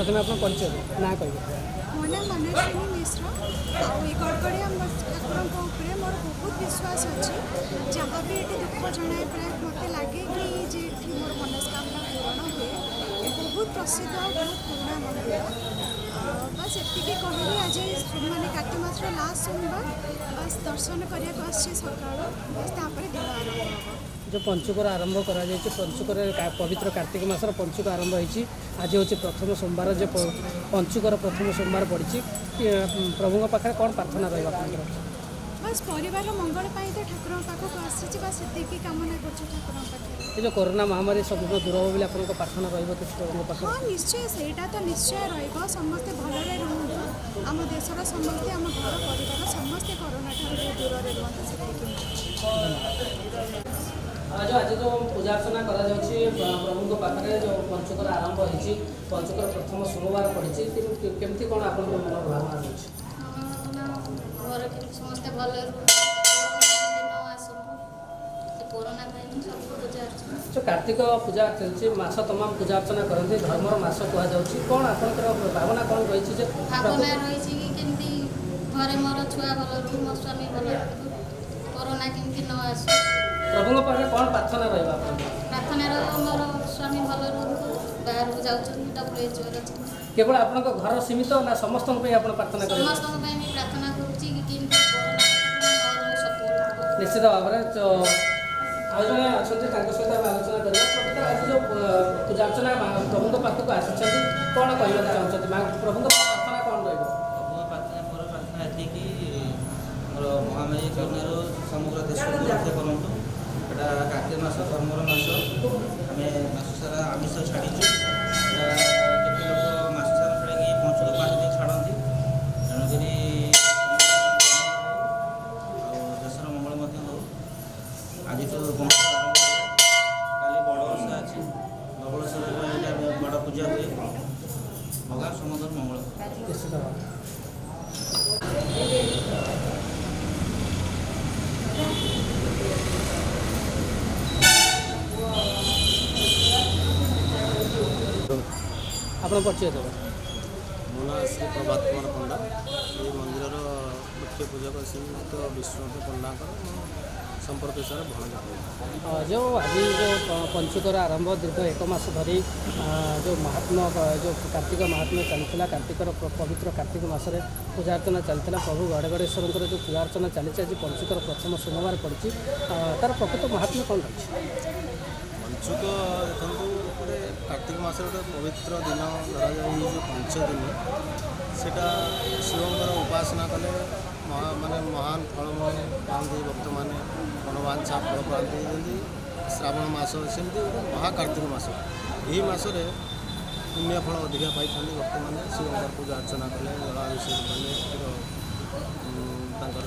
प्रथम आप परिचय ना कह मो नाम मनस्विनी मिश्र आई गड़गड़िया ठाकुर मोर बहुत विश्वास अच्छी जहाँ भी ये दुख जनाए प्राय मत लगे कि मोर मनस्कामना पूरण हुए बहुत प्रसिद्ध और बहुत पुराना मंदिर बस एति कहली आज मैंने कार्तिक मास लास्ट सोमवार बस दर्शन करने सका बस दिन आरंभ जो पंचुकर आरंभ करा पंचुकर पवित्र कार्तिक मासर पंचुक आरंभ होती आज हूँ प्रथम सोमवार जो पंचुकर प्रथम सोमवार पड़ी प्रभु पाखे कौन प्रार्थना रहा बस परिवार मंगल तो ठाकुर पाखक आसी बस ये कामना कर जो कोरोना महामारी सब दूर हो बोली आप प्रार्थना रहा हाँ निश्चय सेटा तो निश्चय रमस्ते भलरे रुहतु आम देशर समस्ते आम घर परिवार समस्ते कोरोना ठार दूर रुहतु जो आज जो पूजा अर्चना प्रभु पाखे जो पंचुकर आरंभ होती पंचुकर प्रथम सोमवार पड़ी केमती कौन आप भावना रही घर के समस्ते भल कोरोना पूजा जो कार्तिक पूजा चलती मास तमाम पूजा अर्चना करते धर्मर मास कहुच्छी कौन आपंकर भावना कौन रही भावना रही कि घरे मोर छुआ भल रू मो स्वामी भल कोरोना केमती न आसु प्रभु पाखे कौन प्रार्थना रहा प्रार्थना मोर स्वामी भल रू बाहर को जाऊँ केवल आप घर सीमित ना समस्त प्रार्थना कर समस्त प्रार्थना करुच्ची निश्चित भाव में आज जन अच्छा सहित आलोचना करा आज जो पूजा अर्चना प्रभु पाखक आसी कौन कहना चाहते प्रभु प्रार्थना कौन रहा प्रभु प्रार्थना मोर प्रार्थना ये मोर महामारी करोना समग्र देश को रक्षा करूँ एटा कार्तिक मास धर्मर मास आम मास सारा आमिष छाड़ीचु केते लोग मास सारा छाड़ी पंचुक पाठ छाड़ती तेणुक देशर मंगल हो आज तो काली बड़ ओषा अच्छी नवलसा बड़ पूजा हुए भगवान समस्त मंगल आप परिचय देव मो ना श्री प्रभात कुमार पंडा ये मंदिर मुख्य पूजक श्रीयुक्त विश्वनाथ पंडा संपर्क हिसाब से भण जो आज जो पंचुकर आरंभ दीर्घ एक मास धरी जो महात्मा जो कार्तिक महात्म्य चलता कार्तिकर पवित्र कार्तिक मसरे पूजा अर्चना चलता प्रभु गड़गड़ेश्वर जो पूजा अर्चना चली आज पंचुकर प्रथम सोमवार पड़ी तार प्रकृत महात्म्य कौन रही पंचुक देखो गोटे कार्तिक मस गोटे पवित्र दिन धरा जो 5 दिन सेटा शिवंर उपासना कले माने महान फलमय पाती भक्त मैंने मनोवांछा फल पाती जमी श्रावण मास सेमती गोटे महाकार्तिक मस यही मसरे पुण्य फल अधिका पाई भक्त मैंने शिवंर पूजा अर्चना कले जलाभिषेक कले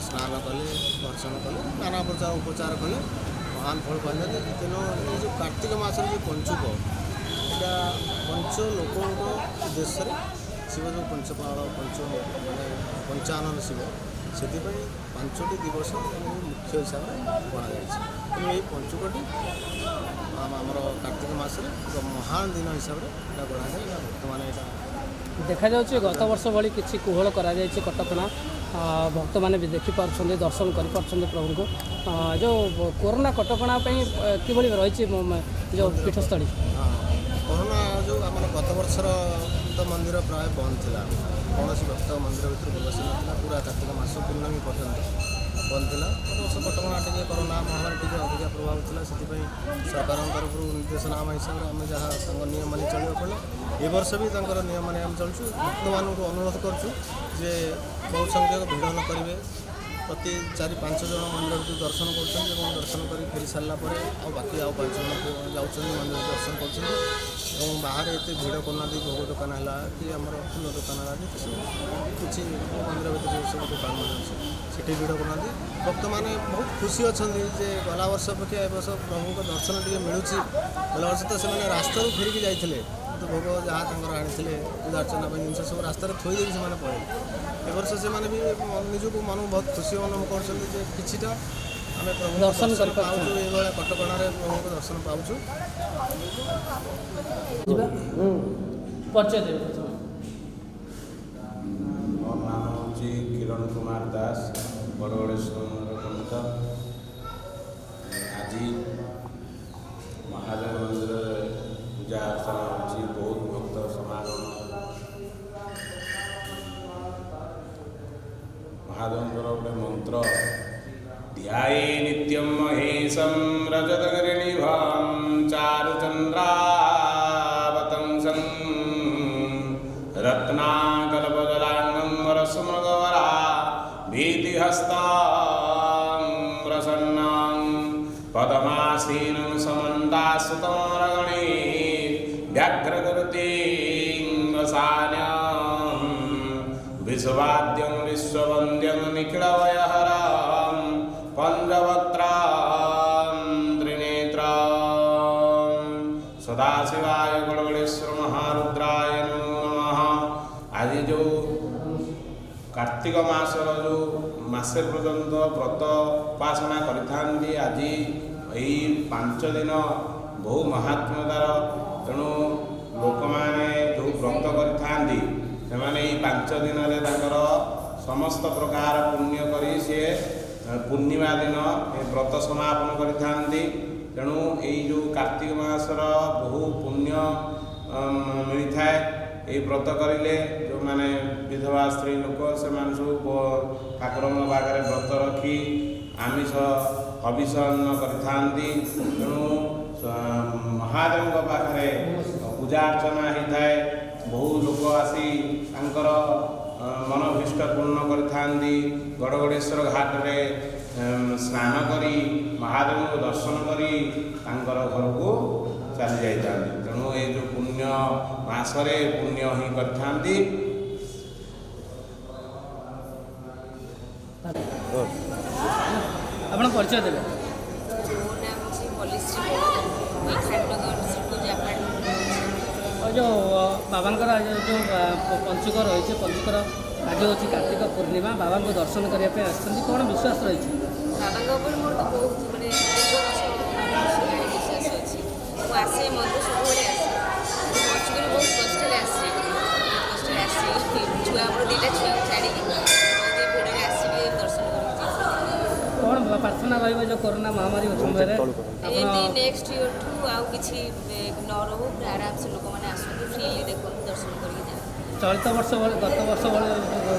स्नान कले दर्शन कले नाना प्रकार उपचार कले महान फल पाते तेणु ये जो कार्तिक मासर जो पंचुक यहाँ पंच लोकों उद्देश्य शिव जो पंचपाल पंच माने पंचानन शिव से 5टी दिवस मुख्य हिसाब से गणा यही पंचुकटी आमर कार्तिक मासरे महान दिन हिसाब से गणा जाए भक्त मैंने देखा जाऊँ गत वर्ष भाई किसी कोहल कटकणा भक्त मैंने भी देखिपार दर्शन कर प्रभु को जो कोरोना कटकणा कि रही जो पीठस्थली कोरोना जो आम गत वर्षर तो मंदिर प्राय बंद था कौन भक्त मंदिर भर प्रवेश ना पूरा कार्तिक मास पूर्णमी पर्यटन बंद था वर्ष कटकणा टे कोरोना महामारी टी अधिका प्रभाव था से सरकार तरफ निर्देशनामा हिसाब से आम जहाँ नियम मानी चलने पड़े ए वर्ष भी नियम मानी आम चलु भक्त मानू अनुरोध करुँ जे बहुत संख्यक भिड़ न करेंगे प्रति 4-5 जन मंदिर को दर्शन कर दर्शन कर फेरी सारापर बाकी आउ 5 जन जाऊँ मंदिर दर्शन कर बाहर एत भिड़ करना भोग दुकान है कि आम फूल दुकान है किसी मंदिर भर सब दुकान मान अच्छे से भिड़ करना भक्त मैंने बहुत खुशी अच्छा जे गला वर्ष अपेक्षा ए वर्ष प्रभु को दर्शन टे मिलूँ गला वर्ष तो से रास्तर फेरिकी जाते भोग जहाँ आनी पूजा अर्चना जिन सब रास्त थोड़ी से पड़े ए वर्ष से भी निजक मन बहुत खुशी अनुभव कर आम प्रभु दर्शन कर कटकणा प्रभु को दर्शन पाऊँ परिचय देव ବରଗଡ଼େଶ୍ୱର ପ୍ରମୁଖ ଆଜି ମହାଦେବ ମନ୍ଦିରରେ ପୂଜା ଅର୍ଚ୍ଚନା ହେଉଛି। ବହୁତ ଭକ୍ତ ସମାଗମ। ମହାଦେବଙ୍କର ଗୋଟେ ମନ୍ତ୍ର ଧ୍ୟାୟେ ନିତ୍ୟଂ ମହେଶଂ ରଜତଗିରିନିଭଂ ଚାରୁଚନ୍ଦ୍ରାବତଂସଂ ରତ୍ନାକଲ୍ପଜଲାଙ୍ଗଂ వరసుమృగవరా భీతిహస్తాం ప్రసన్నాం పదమాసీనం సమంతాసుతమరగణే వ్యాఘ్రకృతిం వసాన్యం విశ్వవాద్యం విశ్వవంద్యం నిఖిలవయహరాం పంచవక్త్రాం త్రినేత్రాం సదాశివాయ గణగణేశ్వర మహారుద్రాయ నమో నమః। ଆଜି ଯେଉଁ କାର୍ତ୍ତିକ ମାସର ଯେଉଁ ମାସେ ପର୍ଯ୍ୟନ୍ତ ବ୍ରତ ଉପାସନା କରିଥାନ୍ତି, ଆଜି ଏହି 5 ଦିନ ବହୁ ମହାତ୍ମ୍ୟ ତାର। ତେଣୁ ଲୋକମାନେ ଯେଉଁ ବ୍ରତ କରିଥାନ୍ତି ସେମାନେ ଏହି 5 ଦିନରେ ତାଙ୍କର ସମସ୍ତ ପ୍ରକାର ପୁଣ୍ୟ କରି ସିଏ ପୂର୍ଣ୍ଣିମା ଦିନ ଏ ବ୍ରତ ସମାପନ କରିଥାନ୍ତି। ତେଣୁ ଏଇ ଯେଉଁ କାର୍ତ୍ତିକ ମାସର ବହୁ ପୁଣ୍ୟ ମିଳିଥାଏ। এই ବ୍ରତ କରିଲେ ଯେଉଁମାନେ ବିଧବା ସ୍ତ୍ରୀ ଲୋକ ସେମାନେ ସବୁ ଠାକୁରଙ୍କ ପାଖରେ ବ୍ରତ ରଖି ଆମିଷ ହବିଷ ଅନ୍ନ କରିଥାନ୍ତି। ତେଣୁ ମହାଦେବଙ୍କ ପାଖରେ ପୂଜା ଅର୍ଚ୍ଚନା ହୋଇଥାଏ। ବହୁ ଲୋକ ଆସି ତାଙ୍କର ମନୋଭୀଷ୍ଟ ପୂର୍ଣ୍ଣ କରିଥାନ୍ତି। ଗଡ଼ଗଡ଼େଶ୍ୱର ଘାଟରେ ସ୍ନାନ କରି ମହାଦେବଙ୍କୁ ଦର୍ଶନ କରି ତାଙ୍କର ଘରକୁ ଚାଲି ଯାଇଥାନ୍ତି। ତେଣୁ ଏ ଯେଉଁ ପୁଣ୍ୟ ମାସରେ ପୁଣ୍ୟ ହିଁ କରିଥାନ୍ତି। ଆପଣ ପରିଚୟ ଦେବେ? ମୋ ନାଁ ହେଉଛି ପଲିଶ୍ରୀ ଯେଉଁ ବାବାଙ୍କର ଯେଉଁ ପଞ୍ଚୁକ ରହିଛି, ପଞ୍ଚୁକର ଆଜି ହେଉଛି କାର୍ତ୍ତିକ ପୂର୍ଣ୍ଣିମା, ବାବାଙ୍କୁ ଦର୍ଶନ କରିବା ପାଇଁ ଆସିଛନ୍ତି। କ'ଣ ବିଶ୍ୱାସ ରହିଛି? ବାବାଙ୍କ ଉପରେ ମୋର ତ ବହୁତ ବିଶ୍ୱାସ ଅଛି। ମୁଁ ଆସେ ମନ୍ଦିର ସବୁବେଳେ ଆସେ। ପଞ୍ଚୁକରେ ବହୁତ କଷ୍ଟରେ ଆସିଛି, ଛୁଆ ଆମର ଦୁଇଟା ଛୁଆକୁ ଛାଡ଼ିକି ଭିଡ଼ରେ ଆସିବି ଦର୍ଶନ କରିକି। କ'ଣ ପ୍ରାର୍ଥନା ରହିବ ଯେଉଁ କରୋନା ମହାମାରୀ ସମୟରେ? ଏମିତି ନେକ୍ସଟ ଇୟରଠୁ ଆଉ କିଛି ନ ରହୁ, ଆରାମସେ ଲୋକମାନେ ଆସନ୍ତୁ, ଫ୍ରିଲି ଦେଖନ୍ତୁ, ଦର୍ଶନ କରିକି ଯାଆନ୍ତୁ। ଚଳିତ ବର୍ଷ ଗତ ବର୍ଷ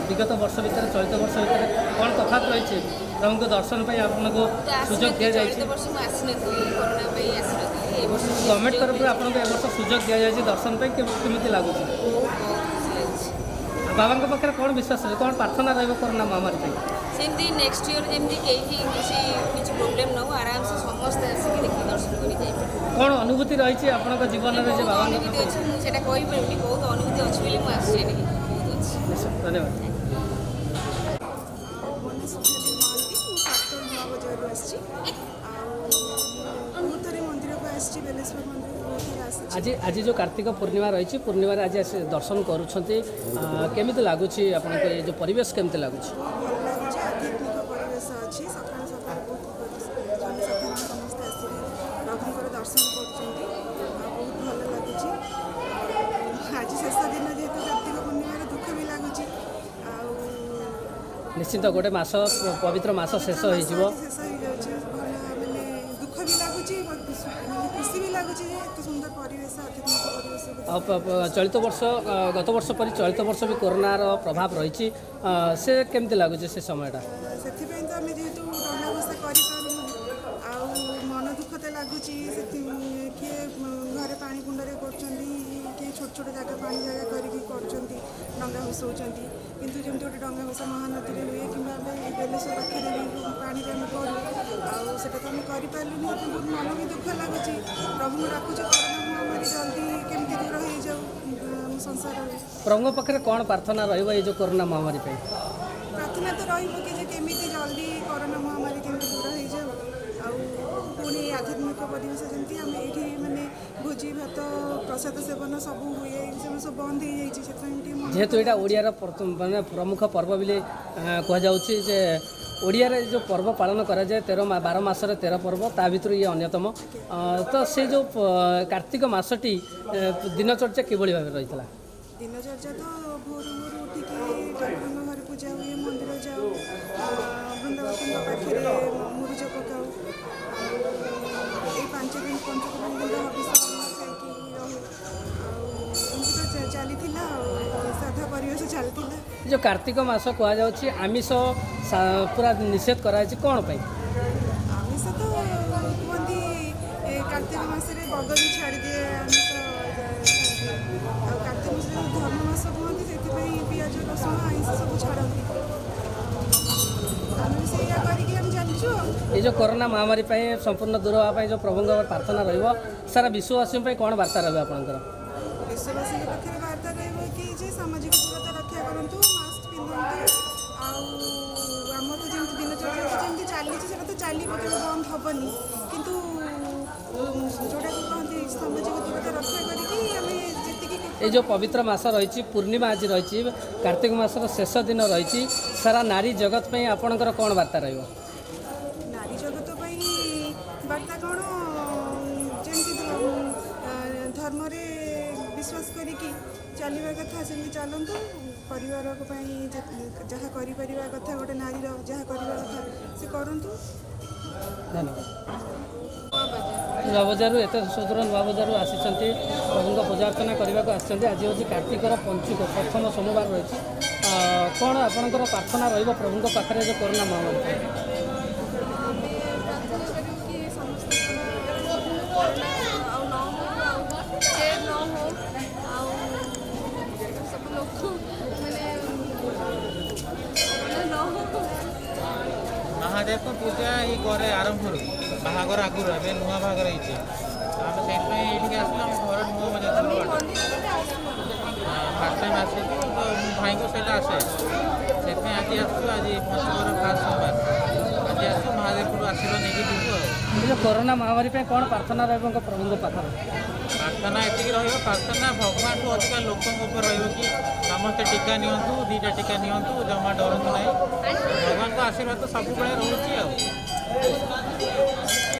ବିଗତ ବର୍ଷ ଭିତରେ ଚଳିତ ବର୍ଷ ଭିତରେ କ'ଣ ତଫାତ ରହିଛି? ପ୍ରଭୁଙ୍କ ଦର୍ଶନ ପାଇଁ ଆପଣଙ୍କୁ ସୁଯୋଗ ଦିଆଯାଇଛି? ଚଳିତ ବର୍ଷ ମୁଁ ଆସିନଥିଲି, କରୋନା ପାଇଁ ଆସିନଥିଲି। ଏ ବର୍ଷ ଗଭର୍ଣ୍ଣମେଣ୍ଟ ତରଫରୁ ଆପଣଙ୍କୁ ଏ ବର୍ଷ ସୁଯୋଗ ଦିଆଯାଇଛି ଦର୍ଶନ ପାଇଁ, କେମିତି ଲାଗୁଛି? ବହୁତ ଖୁସି ଲାଗୁଛି। ବାବାଙ୍କ ପାଖରେ କ'ଣ ବିଶ୍ୱାସ ଅଛି? କ'ଣ ପ୍ରାର୍ଥନା ରହିବ କରୋନା ମହାମାରୀ ପାଇଁ? ସେମିତି ନେକ୍ସଟ ଇୟର ଯେମିତି କେହି କିଛି ପ୍ରୋବ୍ଲେମ୍ ନ ହଉ, ଆରାମସେ ସମସ୍ତେ ଆସିକି ଦେଖି ଦର୍ଶନ କରି ଯାଇପାରିବେ। କ'ଣ ଅନୁଭୂତି ରହିଛି ଆପଣଙ୍କ ଜୀବନରେ ଯେ ବହୁତ ବାବାଙ୍କ ଅନୁଭୂତି ଅଛି, ମୁଁ ସେଇଟା କହିପାରିବିନି। ବହୁତ ଅନୁଭୂତି ଅଛି ବୋଲି ମୁଁ ଆସିଛି ଏଠିକି, ବହୁତ ଅଛି। ଧନ୍ୟବାଦ। ମୋ ନାଁ ସୁଖଦେବୀ ମହାନ୍ତି, ମୁଁ ପାଟୋଲ ନୂଆ ବଜାରରୁ ଆସିଛି। ଆଉ ବହୁତ ଥରେ ମନ୍ଦିରକୁ ଆସିଛି, ବେଲେଶ୍ୱର ମନ୍ଦିରକୁ ବହୁତ ଥର ଆସିଛି। ଆଜି ଯେଉଁ କାର୍ତ୍ତିକ ପୂର୍ଣ୍ଣିମା ରହିଛି, ପୂର୍ଣ୍ଣିମାରେ ଆଜି ଆସି ଦର୍ଶନ କରୁଛନ୍ତି, କେମିତି ଲାଗୁଛି ଆପଣଙ୍କୁ? ଏ ଯେଉଁ ପରିବେଶ କେମିତି ଲାଗୁଛି? ଭଲ ଲାଗୁଛି, ଆଧ୍ୟାତ୍ମିକ ପରିବେଶ ଅଛି। ସକାଳୁ ସକାଳୁ ବହୁତ ଜନସାଧାରଣ ସମସ୍ତେ ଆସିକି ପ୍ରଭୁଙ୍କର ଦର୍ଶନ କରୁଛନ୍ତି, ଆଉ ବହୁତ ଭଲ ଲାଗୁଛି। ଆଜି ଶେଷ ଦିନ ଯେହେତୁ କାର୍ତ୍ତିକ ପୂର୍ଣ୍ଣିମାରେ ଦୁଃଖ ବି ଲାଗୁଛି। ଆଉ ନିଶ୍ଚିନ୍ତ ଗୋଟେ ମାସ, ପବିତ୍ର ମାସ ଶେଷ ହୋଇଯିବ। ଶେଷ ହେଇଯାଉଛି, ଭଲ ମାନେ ଦୁଃଖ ବି ଲାଗୁଛି, ଖୁସି ବି ଲାଗୁଛି ଯେ ଏତେ ସୁନ୍ଦର ପରିବେଶ, ଆଧ୍ୟାତ୍ମିକ ପରିବେଶ। ଚଳିତ ବର୍ଷ ଗତ ବର୍ଷ ପରି ଚଳିତ ବର୍ଷ ବି କରୋନାର ପ୍ରଭାବ ରହିଛି, ସେ କେମିତି ଲାଗୁଛି ସେ ସମୟଟା? ସେଥିପାଇଁ ତ ଆମେ ଯେହେତୁ ଡଙ୍ଗା ଭସା କରିପାରୁନୁ, ଆଉ ମନ ଦୁଃଖ ତ ଲାଗୁଛି। କିଏ ଘରେ ପାଣି କୁଣ୍ଡରେ କରୁଛନ୍ତି, କିଏ ଛୋଟ ଛୋଟ ଜାଗା ପାଣି ଜାଗା କରିକି କରୁଛନ୍ତି, ଡଙ୍ଗା ଭସାଉଛନ୍ତି। କିନ୍ତୁ ଯେମିତି ଗୋଟେ ଡଙ୍ଗା ଭସା ମହାନଦୀରେ ହୁଏ, କିମ୍ବା ଆମେ ବେଲେଶ୍ୱର ପାଖରେ ବି ପାଣିରେ ଆମେ କରୁ, ଆଉ ସେଟା ତ ଆମେ କରିପାରିଲୁନି। ବହୁତ ମନ ବି ଦୁଃଖ ଲାଗୁଛି। ପ୍ରଭୁଙ୍କୁ ଡାକୁଛୁ କରୋନା ମହାମାରୀ ଜଲ୍ଦି କେମିତି ଦୂର ହେଇଯାଉ ଆମ ସଂସାରରେ। ପ୍ରଭୁଙ୍କ ପାଖରେ କ'ଣ ପ୍ରାର୍ଥନା ରହିବ ଏଇ ଯେଉଁ କରୋନା ମହାମାରୀ ପାଇଁ? ପ୍ରାର୍ଥନା ତ ରହିବ କି ଯେ କେମିତି ଜଲ୍ଦି କରୋନା ମହାମାରୀ କେମିତି ଦୂର ହେଇଯାଉ, ଆଉ ପୁଣି ଆଧ୍ୟାତ୍ମିକ ପରିବେଶ ଯେମିତି ଆମେ ଏଇଠି ମାନେ ଭୋଜି ଭାତ ପ୍ରସାଦ ସେବନ ସବୁ ହୁଏ, ଏସବୁ ସବୁ ବନ୍ଦ ହେଇଯାଇଛି। ସେଥିପାଇଁ ଟିକେ ଯେହେତୁ ଏଇଟା ଓଡ଼ିଆର ମାନେ ପ୍ରମୁଖ ପର୍ବ ବୋଲି କୁହାଯାଉଛି, ଯେ ଓଡ଼ିଆରେ ଯେଉଁ ପର୍ବ ପାଳନ କରାଯାଏ 12 ମାସରେ 13 ପର୍ବ, ତା ଭିତରୁ ଇଏ ଅନ୍ୟତମ। ତ ସେ ଯେଉଁ କାର୍ତ୍ତିକ ମାସଟି ଦିନଚର୍ଯ୍ୟା କିଭଳି ଭାବେ ରହିଥିଲା? ଦିନଚର୍ଯ୍ୟା ତ ଭୋରୁ ଭୋରୁ ଉଠିକି ଠାକୁରଙ୍କ ଘରେ ପୂଜା ହୁଏ, ମନ୍ଦିର ଯାଉ, ବୃନ୍ଦାବତୀଙ୍କ ପାଖରେ ମୁରୁଜ ପକାଉ, ଆଉ ଏଇ 5 ଦିନ ପଞ୍ଚୁକ ଦିନ ହବିଷ ଖାଇକି ରହୁ। ଆଉ ଏମିତି ତ ଚାଲିଥିଲା, ଆଉ ସାଧା ପରିବେଶ ଚାଲିଥିଲା। ଏ ଯେଉଁ କାର୍ତ୍ତିକ ମାସ କୁହାଯାଉଛି ଆମିଷ ପୁରା ନିଷେଧ କରାଯାଇଛି, କ'ଣ ପାଇଁ? ଆମିଷ ତ କୁହନ୍ତି କାର୍ତ୍ତିକ ମାସରେ ବଗ ବି ଛାଡ଼ିଦିଏ ଆମିଷ ଛାଡ଼ିଦିଏ। ଆଉ କାର୍ତ୍ତିକ ମାସରେ ଧର୍ମ ମାସ କୁହନ୍ତି, ସେଥିପାଇଁ ପିଆଜ ରସୁଣ ଆଇଁଷ ସବୁ ଛାଡ଼ନ୍ତି। ଆମେ ବି ସେଇଆ କରିକି ଆମେ ଚାଲିଛୁ ଆଉ। এই যে করোনা মহামারী পাই সম্পূর্ণ দূর হওয়া পাই যে প্রভুঙ্ প্রার্থনা রহব সারা বিশ্ববাসী পাই কোণ বার্তা রহবে আপনার? ବିଶ୍ୱବାସୀଙ୍କ ପାଖରେ ବାର୍ତ୍ତା ରହିବ କି ଯେ ସାମାଜିକ ଦୂରତା ରକ୍ଷା କରନ୍ତୁ, ମାସ୍କ ପିନ୍ଧନ୍ତୁ। ଆଉ ଆମର ତ ଯେମିତି ଦିନଚର୍ଯ୍ୟା ଯେମିତି ଚାଲିଛି ସେଟା ତ ଚାଲିବ, କେବେ ବନ୍ଦ ହେବନି। କିନ୍ତୁ ଯେଉଁଟାକୁ କହନ୍ତି ସାମାଜିକ ଦୂରତା ରକ୍ଷା କରିକି ଆମେ ଯେତିକି এই যে পবিত্র মাস রয়েছে পূর্ণিমা আজ রয়েছে কার্তিক মাসর শেষ দিন রয়েছে সারা নারী জগৎ পাই আপনার কোণ বার্তা রহব? ନାରୀ ଜଗତ ପାଇଁ ବାର୍ତ୍ତା କ'ଣ, ଯେମିତି ଧର୍ମରେ ବିଶ୍ୱାସ କରିକି ଚାଲିବା କଥା ସେମିତି ଚାଲନ୍ତୁ। ପରିବାର ପାଇଁ ଯାହା କରିପାରିବା କଥା, ଗୋଟେ ନାରୀର ଯାହା କରିବା କଥା ସେ କରନ୍ତୁ। ଧନ୍ୟବାଦ। ନୂଆବଜାରରୁ ଏତେ ସୁଦୂର ନୂଆବଜାରରୁ ଆସିଛନ୍ତି ପ୍ରଭୁଙ୍କ ପୂଜା ଅର୍ଚ୍ଚନା କରିବାକୁ ଆସିଛନ୍ତି। ଆଜି ହେଉଛି କାର୍ତ୍ତିକର ପଞ୍ଚୁକ, ପ୍ରଥମ ସୋମବାର ରହିଛି। କ'ଣ ଆପଣଙ୍କର ପ୍ରାର୍ଥନା ରହିବ ପ୍ରଭୁଙ୍କ ପାଖରେ ଯେ କରୋନା ମହାମାରୀ? ପ୍ରାର୍ଥନା କରିବୁ କି ସମସ୍ତଙ୍କର କରୋନା ଆଉ ନ ହଉ, ଆଉ ଚେର ନ ହଉ, ଆଉ ସବୁ ଲୋକ ମାନେ ନ ହଉ। ମହାଦେବ ପୂଜା ଏଇ ଘରେ ଆରମ୍ଭରୁ ବାହାଘର ଆଗରୁ ଏବେ ନୂଆ ବାହାଘର ହେଇଛି, ଆମେ ସେଇଥିପାଇଁ ଏଇଠିକି ଆସିଲୁ। ଆମ ଘର ନୂଆ ବଜାର ଫାର୍ଷ୍ଟ ଟାଇମ୍ ଆସିଛୁ, ମୋ ଭାଇଙ୍କ ସହିତ ଆସେ, ସେଥିପାଇଁ ଆଜି ଆସିଛୁ। ଆଜି ପଞ୍ଚୁକର ଫାର୍ଷ୍ଟ ସୋମବାର, ଆଜି ଆସିଛୁ ମହାଦେବରୁ ଆଶୀର୍ବାଦ ନେଇକି ଯିବୁ ଆଉ। ଏ ଯେଉଁ କରୋନା ମହାମାରୀ ପାଇଁ କ'ଣ ପ୍ରାର୍ଥନା ରହିବ ପ୍ରଭୁଙ୍କ ପାଖରେ? ପ୍ରାର୍ଥନା ଏତିକି ରହିବ, ପ୍ରାର୍ଥନା ଭଗବାନଠୁ ଅଧିକା ଲୋକଙ୍କ ଉପରେ ରହିବ କି ସମସ୍ତେ ଟୀକା ନିଅନ୍ତୁ, 2ଟା ଟୀକା ନିଅନ୍ତୁ, ଜମା ଡରନ୍ତୁ ନାହିଁ। ଭଗବାନଙ୍କ ଆଶୀର୍ବାଦ ତ ସବୁବେଳେ ରହୁଛି ଆଉ।